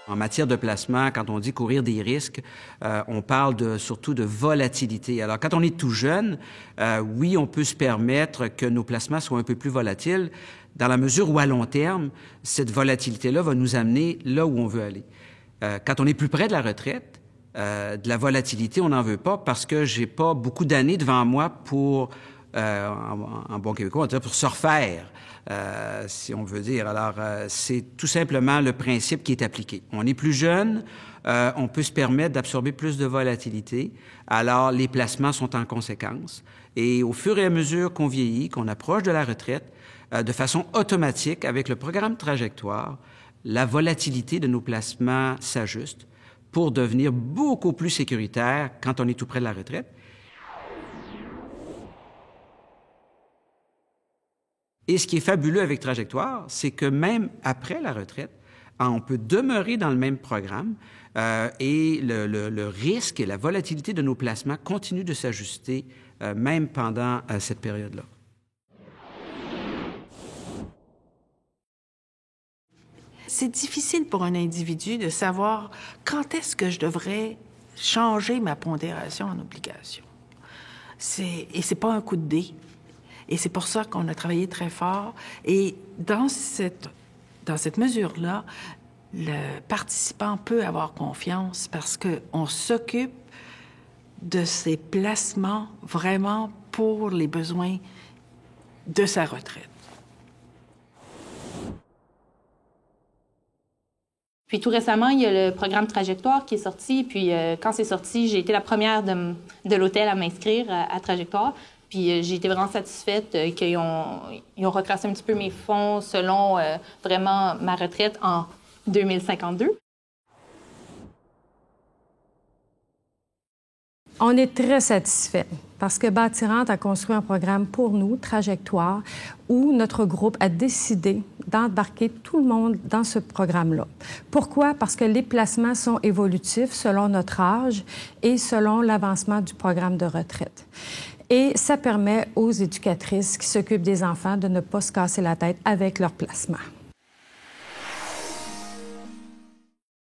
En matière de placement, quand on dit courir des risques, on parle surtout de volatilité. Alors, quand on est tout jeune, oui, on peut se permettre que nos placements soient un peu plus volatiles, dans la mesure où, à long terme, cette volatilité-là va nous amener là où on veut aller. Quand on est plus près de la retraite, de la volatilité, on n'en veut pas parce que j'ai pas beaucoup d'années devant moi pour, en bon québécois, on dirait pour se refaire. Si on veut dire. Alors, c'est tout simplement le principe qui est appliqué. On est plus jeune, on peut se permettre d'absorber plus de volatilité, alors les placements sont en conséquence. Et au fur et à mesure qu'on vieillit, qu'on approche de la retraite, de façon automatique, avec le programme Trajectoire, la volatilité de nos placements s'ajuste pour devenir beaucoup plus sécuritaire quand on est tout près de la retraite. Et ce qui est fabuleux avec Trajectoire, c'est que même après la retraite, on peut demeurer dans le même programme et le risque et la volatilité de nos placements continuent de s'ajuster même pendant cette période-là. C'est difficile pour un individu de savoir quand est-ce que je devrais changer ma pondération en obligation. Et c'est pas un coup de dé. Et c'est pour ça qu'on a travaillé très fort. Et dans cette mesure-là, le participant peut avoir confiance parce qu'on s'occupe de ses placements vraiment pour les besoins de sa retraite. Puis tout récemment, il y a le programme Trajectoire qui est sorti. Puis quand c'est sorti, j'ai été la première de l'hôtel à m'inscrire à Trajectoire. Puis j'ai été vraiment satisfaite qu'ils ont retracé un petit peu mes fonds selon vraiment ma retraite en 2052. On est très satisfait parce que Bâtirante a construit un programme pour nous, Trajectoire, où notre groupe a décidé d'embarquer tout le monde dans ce programme-là. Pourquoi? Parce que les placements sont évolutifs selon notre âge et selon l'avancement du programme de retraite. Et ça permet aux éducatrices qui s'occupent des enfants de ne pas se casser la tête avec leur placement.